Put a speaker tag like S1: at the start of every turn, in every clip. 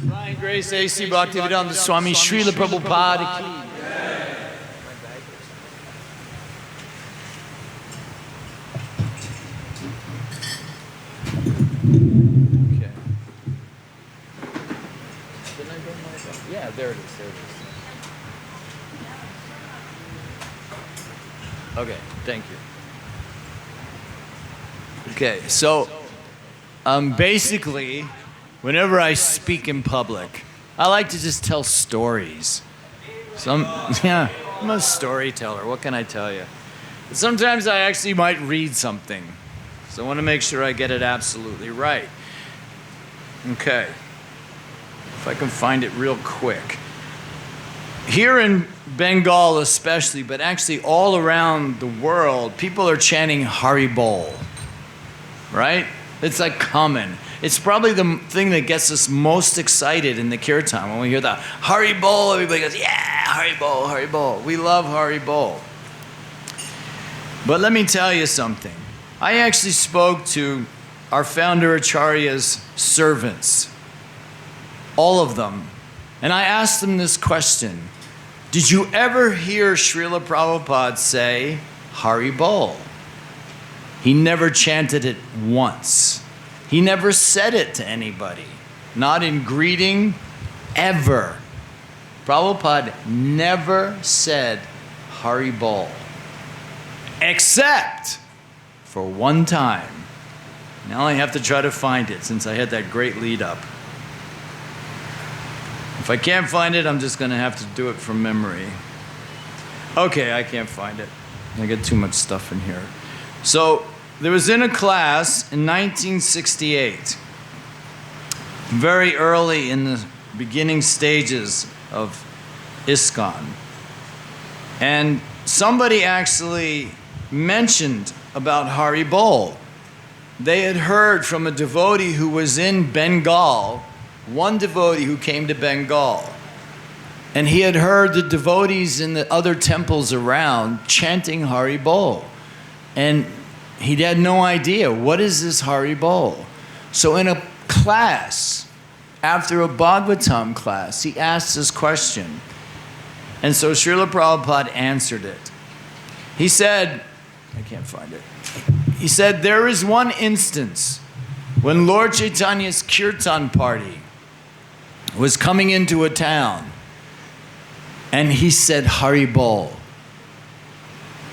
S1: Divine Grace A.C. Bhaktivedanta Swami Srila Prabhupada ki. Okay. Yeah, there it is. Okay, thank you. Okay, so basically, whenever I speak in public, I like to just tell stories. I'm a storyteller. What can I tell you? Sometimes I actually might read something, so I want to make sure I get it absolutely right. Okay, if I can find it real quick. Here in Bengal especially, but actually all around the world, people are chanting Haribol, right? It's like common. It's probably the thing that gets us most excited in the kirtan. When we hear the Haribol, everybody goes, yeah, Haribol, Haribol. We love Haribol. But let me tell you something. I actually spoke to our founder Acharya's servants, all of them, and I asked them this question. Did you ever hear Srila Prabhupada say Haribol? He never chanted it once. He never said it to anybody. Not in greeting, ever. Prabhupada never said Haribol. Except for one time. Now I have to try to find it since I had that great lead up. If I can't find it, I'm just going to have to do it from memory. Okay, I can't find it. I get too much stuff in here. So, there was in a class in 1968, very early in the beginning stages of Iskcon. And somebody actually mentioned about Haribol. They had heard from a devotee who was in Bengal, one devotee who came to Bengal, and he had heard the devotees in the other temples around chanting Haribol. And he had no idea, what is this Haribol? So in a class, after a Bhagavatam class, he asked this question. And so Srila Prabhupada answered it. He said, I can't find it. He said, there is one instance when Lord Chaitanya's kirtan party was coming into a town, and he said Haribol.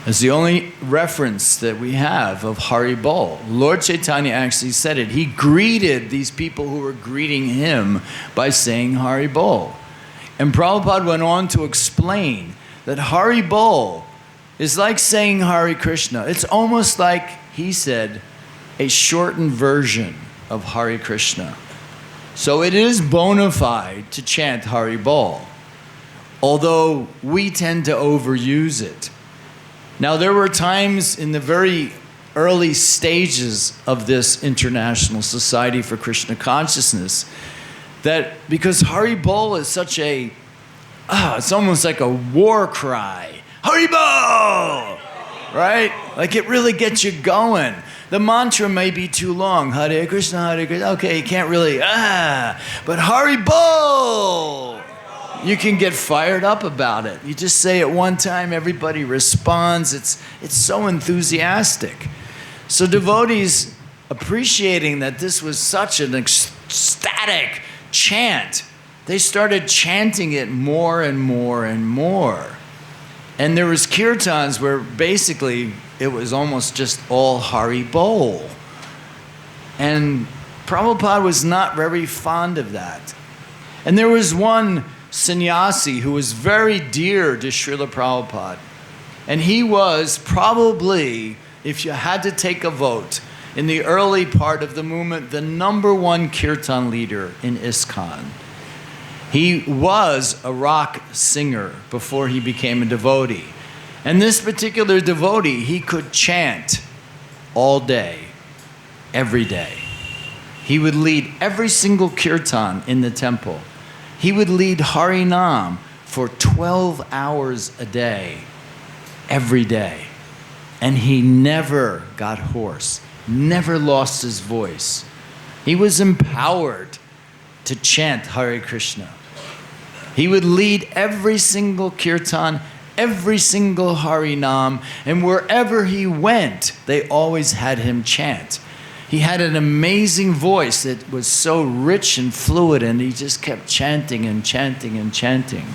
S1: It's the only reference that we have of Haribol. Lord Chaitanya actually said it. He greeted these people who were greeting him by saying Haribol. And Prabhupada went on to explain that Haribol is like saying Hare Krishna. It's almost like, he said, a shortened version of Hare Krishna. So it is bona fide to chant Haribol, although we tend to overuse it. Now, there were times in the very early stages of this International Society for Krishna Consciousness that because Haribol is such a, it's almost like a war cry. Haribol! Right? Like it really gets you going. The mantra may be too long. Hare Krishna, Hare Krishna. Okay, you can't really, but Haribol! You can get fired up about it. You just say it one time, everybody responds. It's so enthusiastic. So devotees, appreciating that this was such an ecstatic chant, they started chanting it more and more and more. And there was kirtans where basically it was almost just all Haribol. And Prabhupada was not very fond of that. And there was one sannyasi who was very dear to Srila Prabhupada. And he was probably, if you had to take a vote, in the early part of the movement, the #1 kirtan leader in Iskcon. He was a rock singer before he became a devotee. And this particular devotee, he could chant all day, every day. He would lead every single kirtan in the temple. He would lead Harinam for 12 hours a day, every day. And he never got hoarse, never lost his voice. He was empowered to chant Hare Krishna. He would lead every single kirtan, every single Harinam, and wherever he went, they always had him chant. He had an amazing voice that was so rich and fluid, and he just kept chanting and chanting and chanting.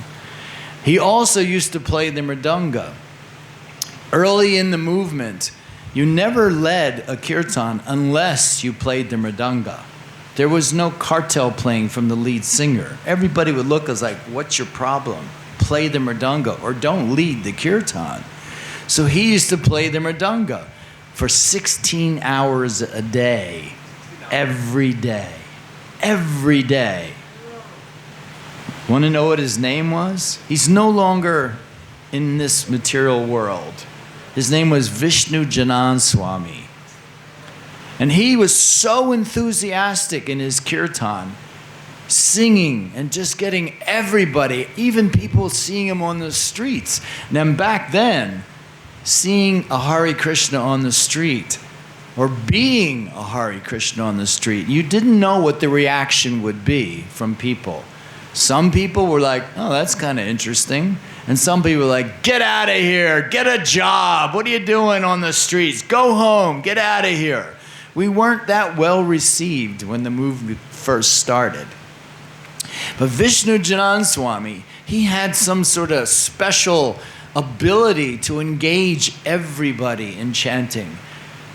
S1: He also used to play the mridanga. Early in the movement, you never led a kirtan unless you played the mridanga. There was no cartel playing from the lead singer. Everybody would look as like, what's your problem? Play the mridanga or don't lead the kirtan. So he used to play the mridanga for 16 hours a day, every day, every day. Want to know what his name was? He's no longer in this material world. His name was Vishnu Janan Swami. And he was so enthusiastic in his kirtan, singing and just getting everybody, even people seeing him on the streets. Now back then, seeing a Hare Krishna on the street or being a Hare Krishna on the street, you didn't know what the reaction would be from people. Some people were like, oh, that's kind of interesting. And some people were like, get out of here, get a job. What are you doing on the streets? Go home, get out of here. We weren't that well received when the movement first started. But Vishnu Janan Swami, he had some sort of special ability to engage everybody in chanting.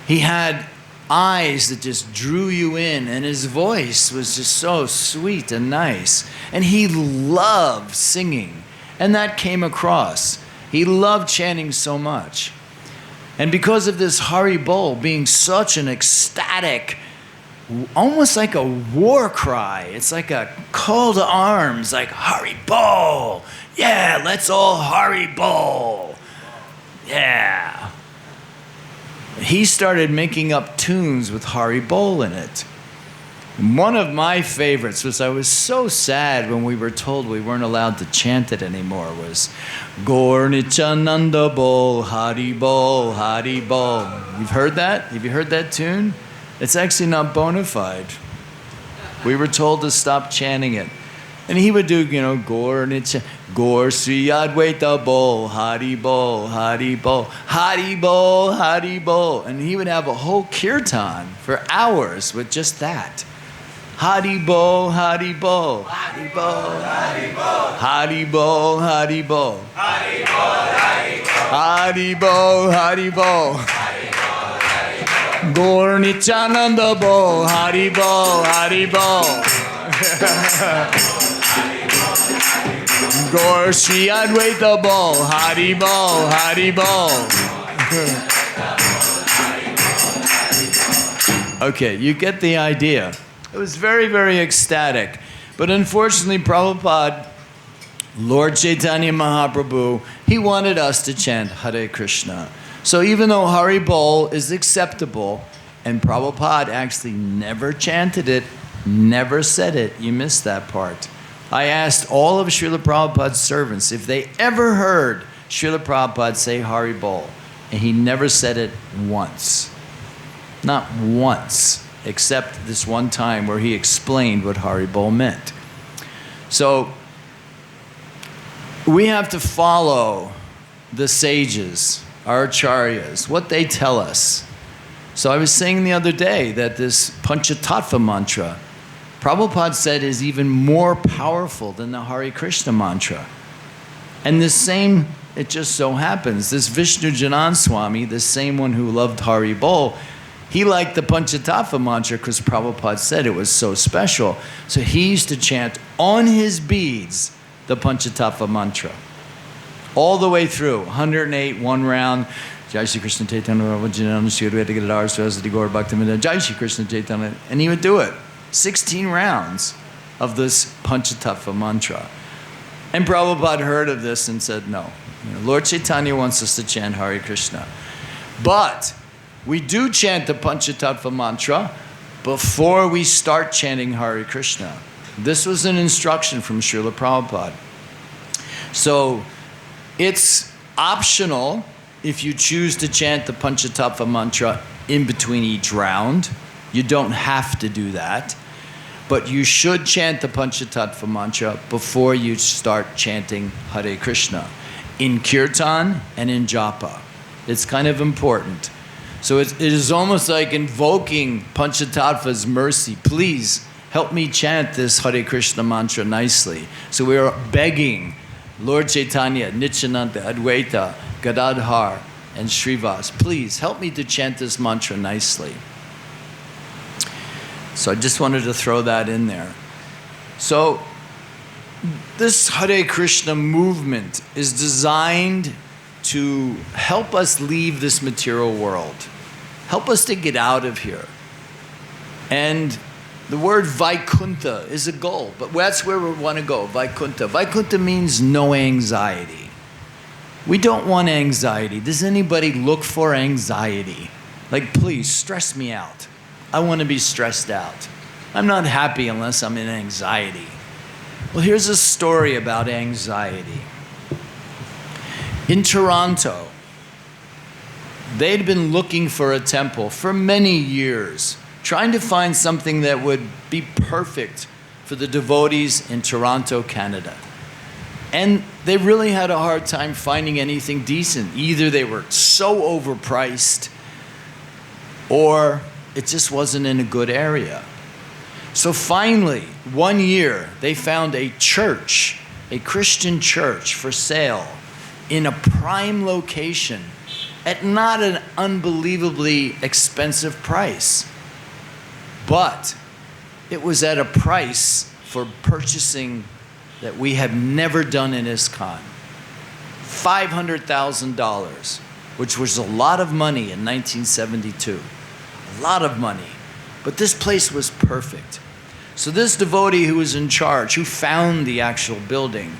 S1: He had eyes that just drew you in, and his voice was just so sweet and nice. And he loved singing, and that came across. He loved chanting so much. And because of this Haribol being such an ecstatic, almost like a war cry, it's like a call to arms, like Haribol, yeah, let's all Haribol, yeah. He started making up tunes with Haribol in it. One of my favorites was, I was so sad when we were told we weren't allowed to chant it anymore, was Gaur Nityananda Bol, Haribol, Haribol. You've heard that? Have you heard that tune? It's actually not bona fide. We were told to stop chanting it. And he would do, Gaur Nityananda, Gaur Sri Advaita Bol, Haribol, Haribol, Haribol, Haribol. And he would have a whole kirtan for hours with just that. Haribol, Haribol, Haribol, Haribol, Haribol, Haribol, Haribol, Haribol, Gaur Nityananda Bol, Haribol, Haribol, Gaur Sri Advaita Bol, Haribol, Haribol. Okay, you get the idea. It was very, very ecstatic. But unfortunately, Prabhupada, Lord Chaitanya Mahaprabhu, he wanted us to chant Hare Krishna. So even though Haribol is acceptable, and Prabhupada actually never chanted it, never said it, you missed that part. I asked all of Srila Prabhupada's servants if they ever heard Srila Prabhupada say Haribol, and he never said it once. Not once. Except this one time where he explained what Haribol meant. So we have to follow the sages, our acharyas, what they tell us. So I was saying the other day that this Panchatattva mantra, Prabhupada said, is even more powerful than the Hare Krishna mantra. And the same, it just so happens, this Vishnu Janan Swami, the same one who loved Haribol, he liked the Panchatattva mantra because Prabhupada said it was so special. So he used to chant on his beads the Panchatattva mantra. All the way through, 108, one round. Jai Shri Krishna Chaitanya Prabhu Shri Advaita Gadadhar Saraswati Gaur Bhaktivinoda Jai Shri Krishna Chaitanya. And he would do it. 16 rounds of this Panchatattva mantra. And Prabhupada heard of this and said, no. Lord Chaitanya wants us to chant Hare Krishna. But we do chant the Panchatattva mantra before we start chanting Hare Krishna. This was an instruction from Srila Prabhupada. So it's optional if you choose to chant the Panchatattva mantra in between each round. You don't have to do that. But you should chant the Panchatattva mantra before you start chanting Hare Krishna, in kirtan and in japa. It's kind of important. So it is almost like invoking Panchatattva's mercy. Please help me chant this Hare Krishna mantra nicely. So we are begging Lord Chaitanya, Nityananda, Advaita, Gadadhar, and Srivas, please help me to chant this mantra nicely. So I just wanted to throw that in there. So this Hare Krishna movement is designed to help us leave this material world, help us to get out of here. And the word Vaikuntha is a goal, but that's where we want to go, Vaikuntha. Vaikuntha means no anxiety. We don't want anxiety. Does anybody look for anxiety? Like, please, stress me out. I want to be stressed out. I'm not happy unless I'm in anxiety. Well, here's a story about anxiety. In Toronto, they'd been looking for a temple for many years, trying to find something that would be perfect for the devotees in Toronto, Canada. And they really had a hard time finding anything decent. Either they were so overpriced, or it just wasn't in a good area. So finally, one year, they found a church, a Christian church for sale in a prime location at not an unbelievably expensive price. But it was at a price for purchasing that we have never done in Iskcon. $500,000, which was a lot of money in 1972. A lot of money. But this place was perfect. So this devotee who was in charge, who found the actual building,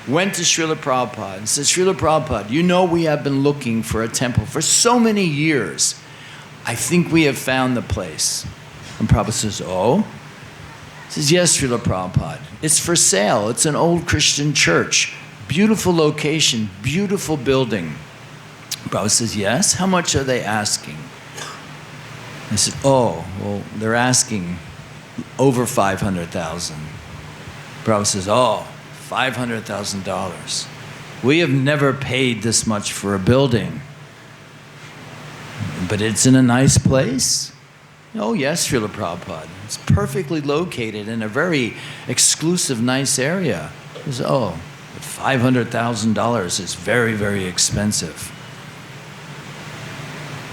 S1: went to Srila Prabhupada and said, Srila Prabhupada, you know we have been looking for a temple for so many years. I think we have found the place. And Prabhupada says, oh? He says, yes, Srila Prabhupada. It's for sale. It's an old Christian church. Beautiful location, beautiful building. Prabhupada says, yes? How much are they asking? I said, oh, well, they're asking over $500,000. Prabhupada says, oh, $500,000. We have never paid this much for a building. But it's in a nice place? Oh, yes, Srila Prabhupada. It's perfectly located in a very exclusive, nice area. He says, oh, but $500,000 is very, very expensive.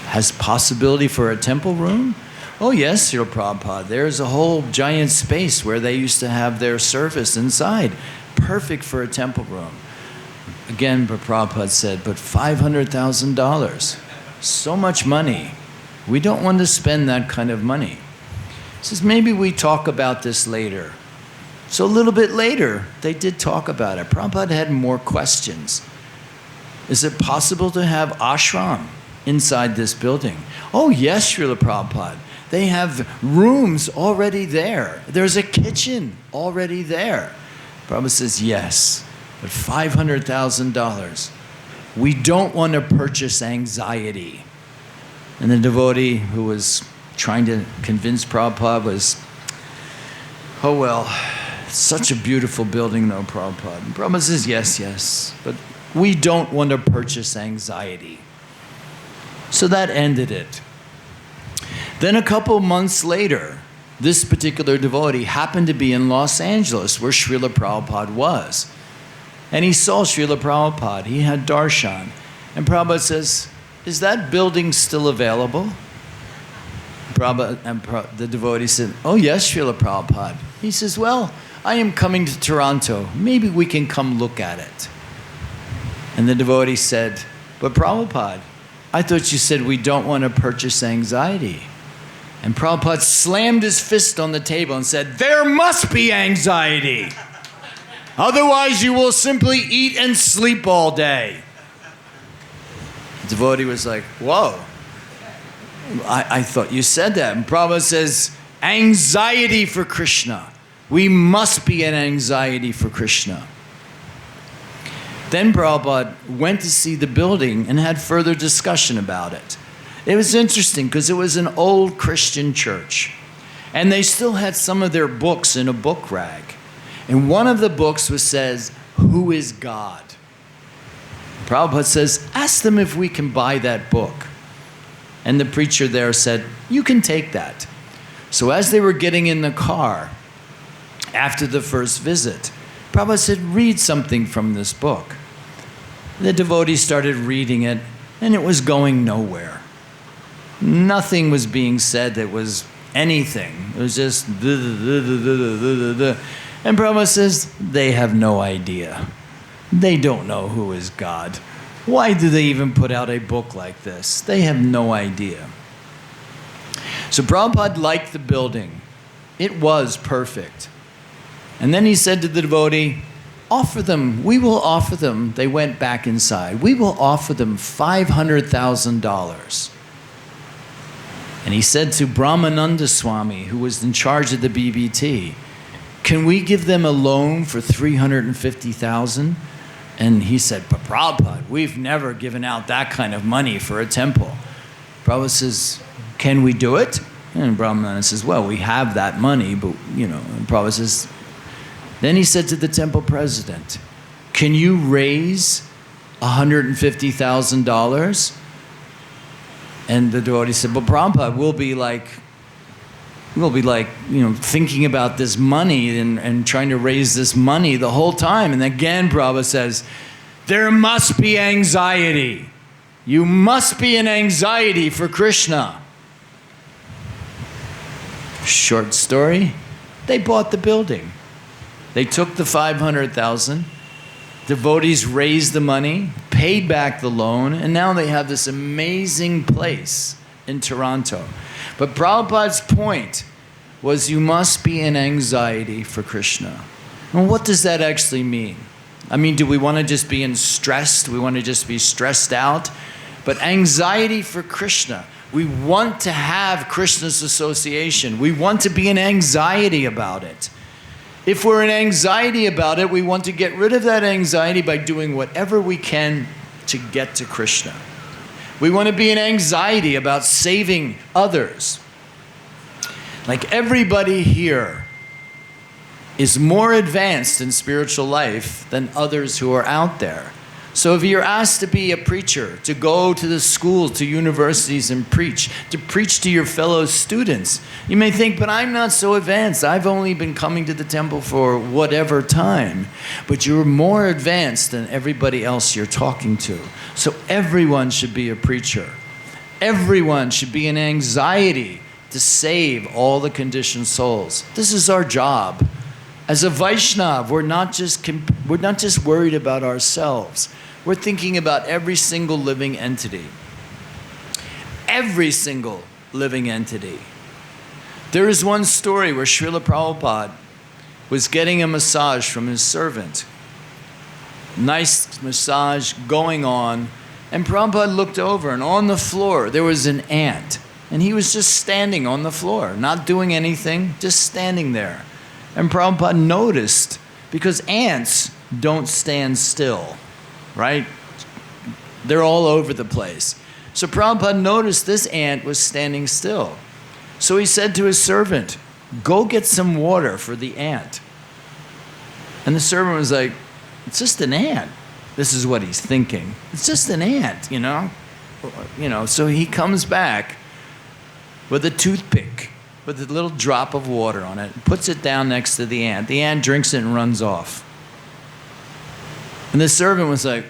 S1: Has possibility for a temple room? Oh, yes, Srila Prabhupada. There's a whole giant space where they used to have their service inside. Perfect for a temple room. Again, Prabhupada said, but $500,000. So much money. We don't want to spend that kind of money. He says, maybe we talk about this later. So a little bit later, they did talk about it. Prabhupada had more questions. Is it possible to have ashram inside this building? Oh, yes, Srila Prabhupada. They have rooms already there. There's a kitchen already there. Prabhupada says, yes, but $500,000. We don't want to purchase anxiety. And the devotee who was trying to convince Prabhupada was, oh well, such a beautiful building though, Prabhupada. And Prabhupada says, yes, yes, but we don't want to purchase anxiety. So that ended it. Then a couple months later, this particular devotee happened to be in Los Angeles where Srila Prabhupada was. And he saw Srila Prabhupada. He had darshan. And Prabhupada says, is that building still available? The devotee said, oh yes, Srila Prabhupada. He says, well, I am coming to Toronto. Maybe we can come look at it. And the devotee said, but Prabhupada, I thought you said we don't want to purchase anxiety. And Prabhupada slammed his fist on the table and said, there must be anxiety. Otherwise you will simply eat and sleep all day. The devotee was like, whoa, I thought you said that. And Prabhupada says, anxiety for Krishna. We must be in anxiety for Krishna. Then Prabhupada went to see the building and had further discussion about it. It was interesting because it was an old Christian church. And they still had some of their books in a book rack. And one of the books says, "Who is God?" Prabhupada says, "Ask them if we can buy that book." And the preacher there said, "You can take that." So as they were getting in the car, after the first visit, Prabhupada said, "Read something from this book." The devotee started reading it, and it was going nowhere. Nothing was being said that was anything. It was just and Prabhupada says, "They have no idea. They don't know who is God. Why do they even put out a book like this? They have no idea." So Prabhupada liked the building. It was perfect. And then he said to the devotee, "Offer them, we will offer them." They went back inside. "We will offer them $500,000. And he said to Brahmananda Swami, who was in charge of the BBT, "Can we give them a loan for $350,000? And he said, "But Prabhupada, we've never given out that kind of money for a temple." Prabhupada says, "Can we do it?" And Brahmananda says, "Well, we have that money, but And Prabhupada says, then he said to the temple president, "Can you raise $150,000? And the devotee said, "But Prabhupada, we'll be like, thinking about this money and trying to raise this money the whole time." And again, Prabhupada says, "There must be anxiety. You must be in anxiety for Krishna." Short story, they bought the building. They took the $500,000. Devotees raised the money, paid back the loan, and now they have this amazing place in Toronto. But Prabhupada's point was you must be in anxiety for Krishna. And what does that actually mean? I mean, do we want to just be in stress? Do we want to just be stressed out? But anxiety for Krishna. We want to have Krishna's association. We want to be in anxiety about it. If we're in anxiety about it, we want to get rid of that anxiety by doing whatever we can to get to Krishna. We want to be in anxiety about saving others. Like everybody here is more advanced in spiritual life than others who are out there. So if you're asked to be a preacher, to go to the schools, to universities and preach, to preach to your fellow students, you may think, "But I'm not so advanced. I've only been coming to the temple for whatever time." But you're more advanced than everybody else you're talking to. So everyone should be a preacher. Everyone should be in anxiety to save all the conditioned souls. This is our job. As a Vaishnav, we're not just worried about ourselves. We're thinking about every single living entity. Every single living entity. There is one story where Srila Prabhupada was getting a massage from his servant. Nice massage going on, and Prabhupada looked over, and on the floor there was an ant. And he was just standing on the floor, not doing anything, just standing there. And Prabhupada noticed, because ants don't stand still, right? They're all over the place. So Prabhupada noticed this ant was standing still. So he said to his servant, "Go get some water for the ant." And the servant was like, "It's just an ant." This is what he's thinking. It's just an ant, So he comes back with a toothpick, with a little drop of water on it, puts it down next to the ant. The ant drinks it and runs off. And the servant was like,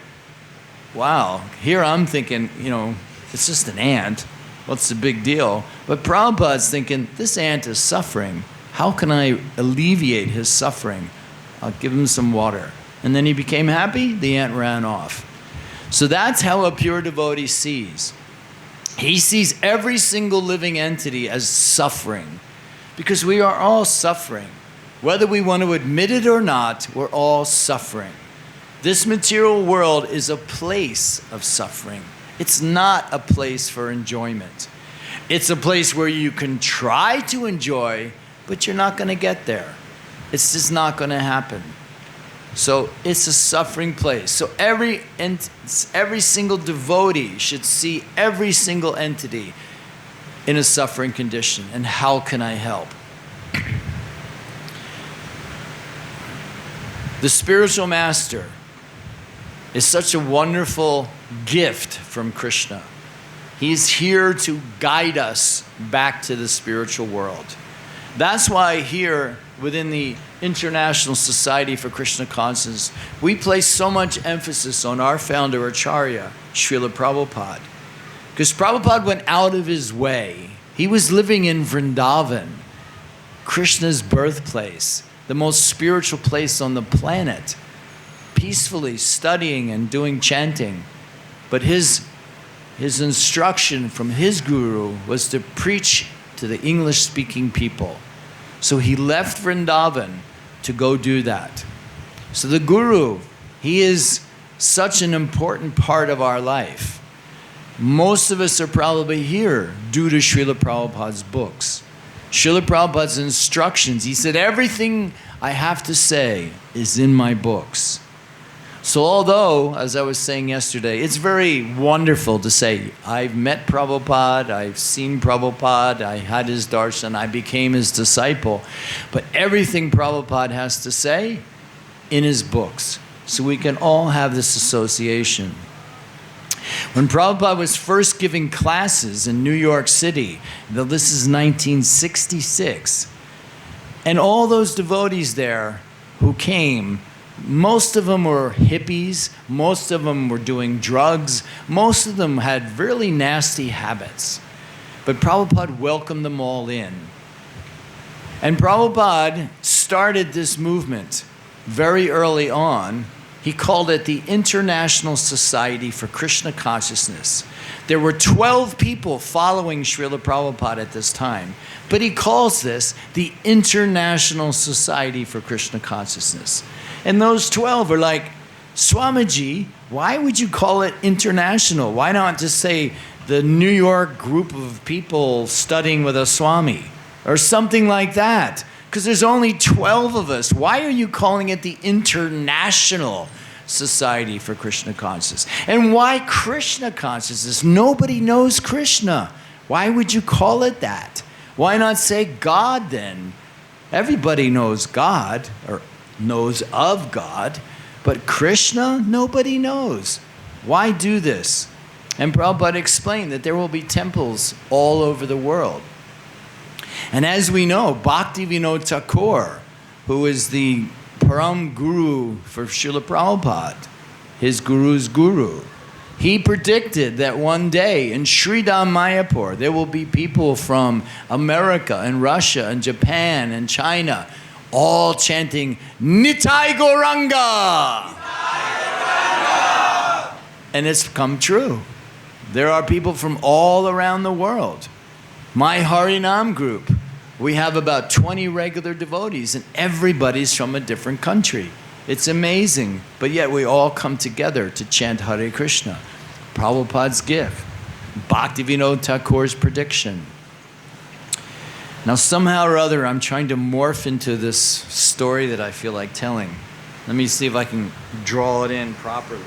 S1: "Wow, here I'm thinking, it's just an ant. What's the big deal?" But Prabhupada's thinking, this ant is suffering. How can I alleviate his suffering? I'll give him some water. And then he became happy, the ant ran off. So that's how a pure devotee sees. He sees every single living entity as suffering, because we are all suffering. Whether we want to admit it or not, we're all suffering. This material world is a place of suffering. It's not a place for enjoyment. It's a place where you can try to enjoy, but you're not going to get there. It's just not going to happen. So it's a suffering place. So every single devotee should see every single entity in a suffering condition. And how can I help? The spiritual master is such a wonderful gift from Krishna. He's here to guide us back to the spiritual world. That's why here within the International Society for Krishna Consciousness, we place so much emphasis on our founder Acharya, Srila Prabhupada. Because Prabhupada went out of his way. He was living in Vrindavan, Krishna's birthplace, the most spiritual place on the planet, peacefully studying and doing chanting. But his instruction from his guru was to preach to the English-speaking people. So he left Vrindavan to go do that. So the guru, he is such an important part of our life. Most of us are probably here due to Srila Prabhupada's books. Srila Prabhupada's instructions, he said, everything I have to say is in my books. So although, as I was saying yesterday, it's very wonderful to say, I've met Prabhupada, I've seen Prabhupada, I had his darshan, I became his disciple, but everything Prabhupada has to say in his books. So we can all have this association. When Prabhupada was first giving classes in New York City, this is 1966, and all those devotees there who came, most of them were hippies, most of them were doing drugs, most of them had really nasty habits. But Prabhupada welcomed them all in. And Prabhupada started this movement very early on. He called it the International Society for Krishna Consciousness. There were 12 people following Srila Prabhupada at this time, but he calls this the International Society for Krishna Consciousness. And those 12 are like, Swamiji, why would you call it international? Why not just say the New York group of people studying with a Swami or something like that? Because there's only 12 of us. Why are you calling it the International Society for Krishna Consciousness? And why Krishna Consciousness? Nobody knows Krishna. Why would you call it that? Why not say God then? Everybody knows God, or knows of God, but Krishna, nobody knows. Why do this? And Prabhupada explained that there will be temples all over the world. And as we know, Bhaktivinoda Thakur, who is the Param Guru for Srila Prabhupada, his guru's guru, he predicted that one day in Sridham Mayapur, there will be people from America and Russia and Japan and China all chanting, Nitai Gauranga! And it's come true. There are people from all around the world. My Harinam group, we have about 20 regular devotees, and everybody's from a different country. It's amazing, but yet we all come together to chant Hare Krishna. Prabhupada's gift, Bhaktivinoda Thakur's prediction. Now somehow or other, I'm trying to morph into this story that I feel like telling. Let me see if I can draw it in properly.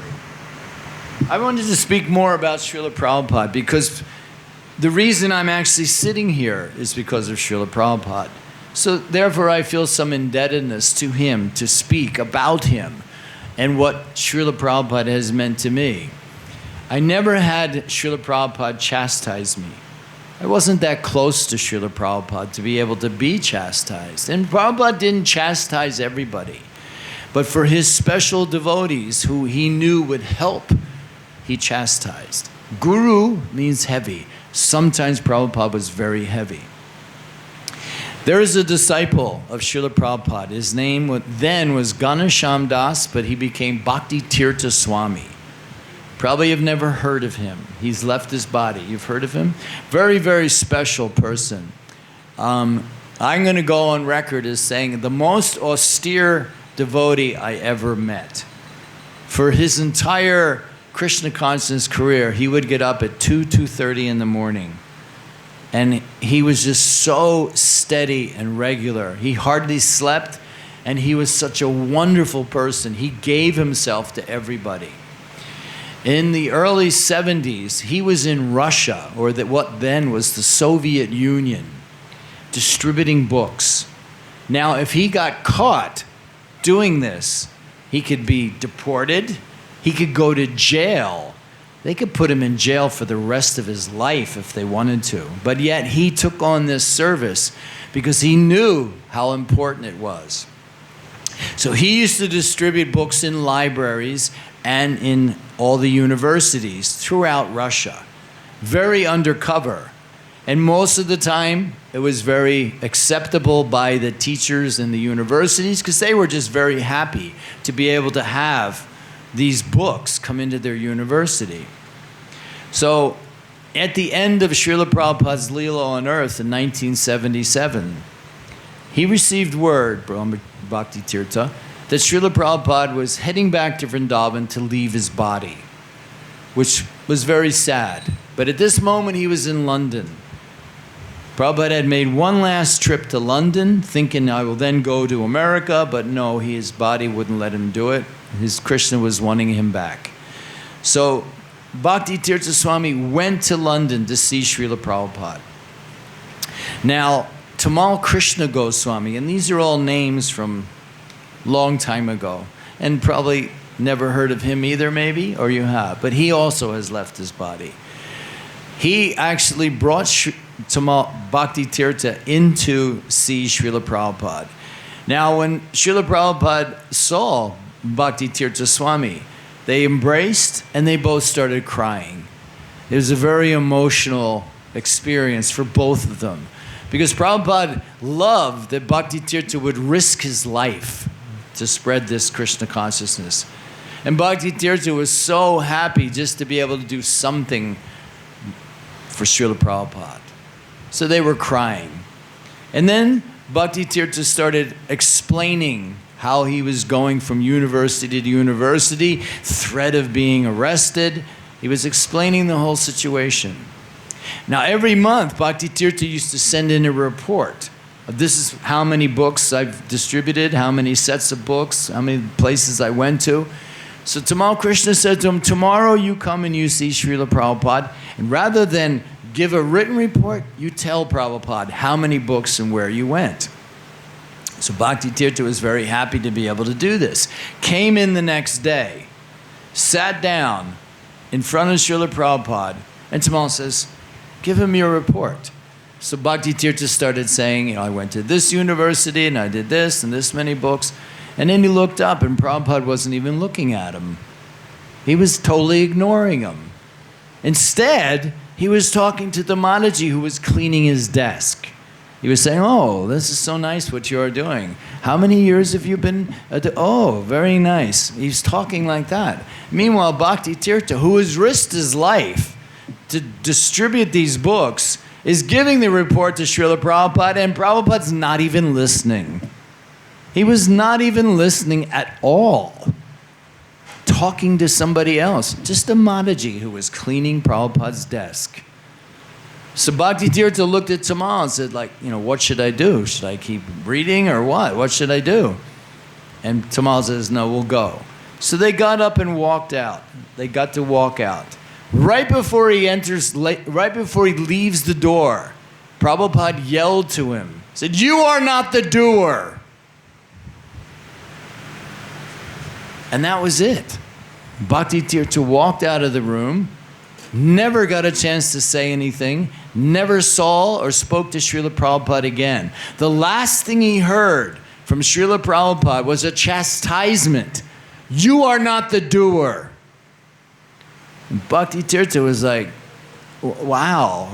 S1: I wanted to speak more about Srila Prabhupada because the reason I'm actually sitting here is because of Srila Prabhupada. So therefore I feel some indebtedness to him to speak about him and what Srila Prabhupada has meant to me. I never had Srila Prabhupada chastise me. I wasn't that close to Srila Prabhupada to be able to be chastised. And Prabhupada didn't chastise everybody. But for his special devotees who he knew would help, he chastised. Guru means heavy. Sometimes Prabhupada was very heavy. There is a disciple of Srila Prabhupada. His name then was Ganesham Das, but he became Bhakti Tirtha Swami. Probably have never heard of him. He's left his body. You've heard of him? Very, very special person. I'm going to go on record as saying the most austere devotee I ever met. For his entire Krishna consciousness career, he would get up at 2:30 in the morning. And he was just so steady and regular. He hardly slept, and he was such a wonderful person. He gave himself to everybody. In the early 70s, he was in Russia, or what then was the Soviet Union, distributing books. Now, if he got caught doing this, He could be deported. He could go to jail. They could put him in jail for the rest of his life if they wanted to. But yet he took on this service because he knew how important it was. So he used to distribute books in libraries and in all the universities throughout Russia. Very undercover. And most of the time, it was very acceptable by the teachers in the universities because they were just very happy to be able to have these books come into their university. So at the end of Srila Prabhupada's Lila on Earth in 1977, he received word, Brahma Bhakti Tirtha, that Srila Prabhupada was heading back to Vrindavan to leave his body, which was very sad. But at this moment, he was in London. Prabhupada had made one last trip to London, thinking I will then go to America, but no, his body wouldn't let him do it. His Krishna was wanting him back. So Bhakti Tirtha Swami went to London to see Srila Prabhupada. Now, Tamal Krishna Goswami, and these are all names from long time ago, and probably never heard of him either maybe, or you have, but he also has left his body. He actually brought Tamal Bhakti Tirtha in to see Srila Prabhupada. Now when Srila Prabhupada saw Bhakti Tirtha Swami, they embraced and they both started crying. It was a very emotional experience for both of them. Because Prabhupada loved that Bhakti Tirtha would risk his life to spread this Krishna consciousness. And Bhakti Tirtha was so happy just to be able to do something for Srila Prabhupada. So they were crying. And then Bhakti Tirtha started explaining how he was going from university to university, threat of being arrested. He was explaining the whole situation. Now, every month, Bhakti Tirtha used to send in a report. This is how many books I've distributed, how many sets of books, how many places I went to. So Tamal Krishna said to him, tomorrow you come and you see Srila Prabhupada, and rather than give a written report, you tell Prabhupada how many books and where you went. So Bhakti Tirtha was very happy to be able to do this. Came in the next day, sat down in front of Srila Prabhupada, and Tamal says, give him your report. So Bhakti Tirtha started saying, I went to this university and I did this and this many books. And then he looked up and Prabhupada wasn't even looking at him. He was totally ignoring him. Instead, he was talking to the Mataji who was cleaning his desk. He was saying, oh, this is so nice what you're doing. How many years have you been? Oh, very nice. He's talking like that. Meanwhile, Bhakti Tirtha, who has risked his life to distribute these books, is giving the report to Srila Prabhupada, and Prabhupada's not even listening. He was not even listening at all. Talking to somebody else, just a Mataji who was cleaning Prabhupada's desk. So Bhakti Tirtha looked at Tamal and said, what should I do? Should I keep reading or what? What should I do? And Tamal says, no, we'll go. So they got up and walked out. They got to walk out. Right before he leaves the door, Prabhupada yelled to him, said, you are not the doer. And that was it. Bhakti Tirtha walked out of the room, never got a chance to say anything, never saw or spoke to Srila Prabhupada again. The last thing he heard from Srila Prabhupada was a chastisement. You are not the doer. And Bhakti Tirtha was like, wow,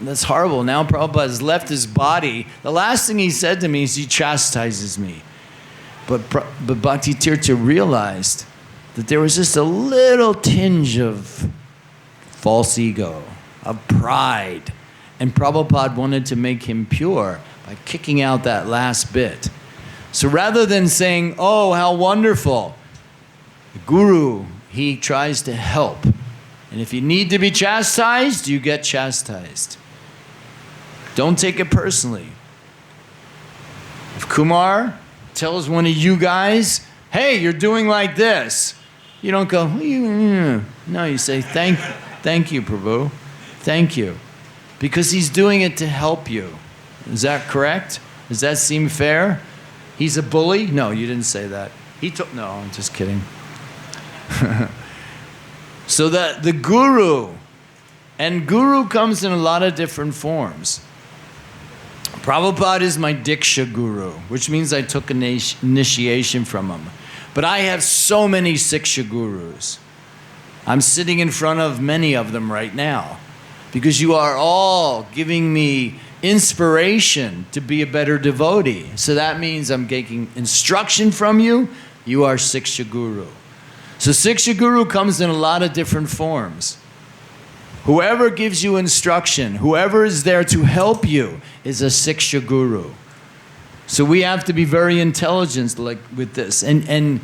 S1: that's horrible. Now Prabhupada has left his body. The last thing he said to me is he chastises me. But Bhakti Tirtha realized that there was just a little tinge of false ego, of pride. And Prabhupada wanted to make him pure by kicking out that last bit. So rather than saying, oh, how wonderful, the Guru, he tries to help. And if you need to be chastised, you get chastised. Don't take it personally. If Kumar tells one of you guys, hey, you're doing like this, you don't go, no, you say, thank you, Prabhu. Thank you. Because he's doing it to help you. Is that correct? Does that seem fair? He's a bully? No, you didn't say that. No, I'm just kidding. So that the guru, and guru comes in a lot of different forms. Prabhupada is my Diksha guru, which means I took an initiation from him. But I have so many Siksha gurus. I'm sitting in front of many of them right now because you are all giving me inspiration to be a better devotee. So that means I'm getting instruction from you. You are Siksha guru. So Siksha guru comes in a lot of different forms. Whoever gives you instruction, whoever is there to help you is a Siksha guru. So we have to be very intelligent like with this and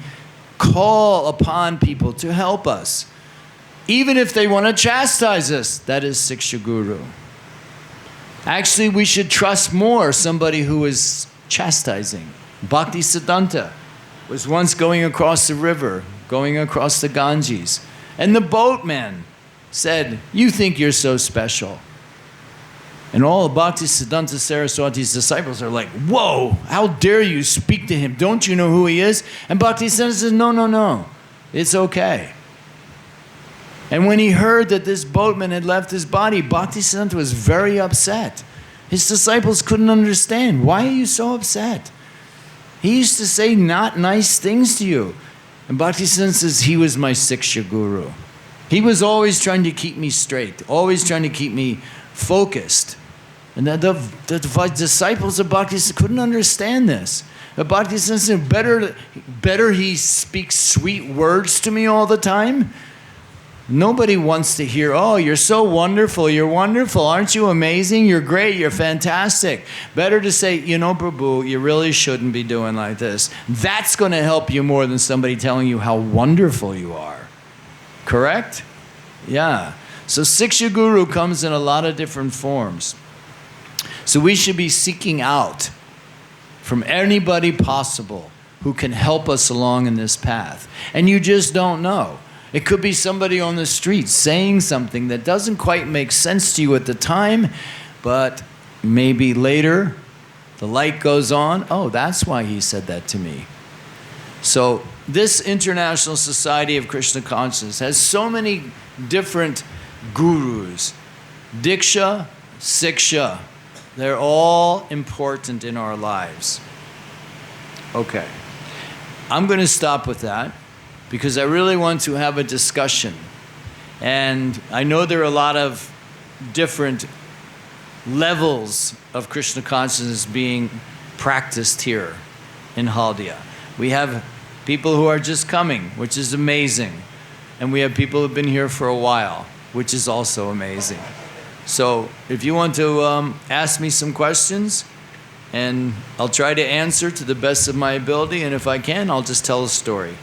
S1: call upon people to help us. Even if they want to chastise us, that is Siksha guru. Actually, we should trust more somebody who is chastising. Bhaktisiddhanta was once going across the river, going across the Ganges, and the boatman said, "You think you're so special." And all of Bhaktisiddhanta Saraswati's disciples are like, "Whoa, how dare you speak to him? Don't you know who he is?" And Bhaktisiddhanta says, No, it's okay. And when he heard that this boatman had left his body, Bhaktisiddhanta was very upset. His disciples couldn't understand. Why are you so upset? He used to say not nice things to you. And Bhaktisiddhanta says, he was my Siksha guru. He was always trying to keep me straight, always trying to keep me focused. And the disciples of Bhaktisiddhanta couldn't understand this. But Bhaktisiddhanta said, better he speaks sweet words to me all the time. Nobody wants to hear, "Oh, you're so wonderful, aren't you amazing, you're great, you're fantastic." Better to say, "Prabhu, you really shouldn't be doing like this." That's going to help you more than somebody telling you how wonderful you are. Correct? Yeah. So Siksha guru comes in a lot of different forms. So we should be seeking out from anybody possible who can help us along in this path. And you just don't know. It could be somebody on the street saying something that doesn't quite make sense to you at the time, but maybe later the light goes on. Oh, that's why he said that to me. So this International Society of Krishna Consciousness has so many different gurus. Diksha, Siksha, they're all important in our lives. Okay, I'm going to stop with that, because I really want to have a discussion. And I know there are a lot of different levels of Krishna consciousness being practiced here in Haldia. We have people who are just coming, which is amazing. And we have people who have been here for a while, which is also amazing. So if you want to ask me some questions, and I'll try to answer to the best of my ability, and if I can, I'll just tell a story.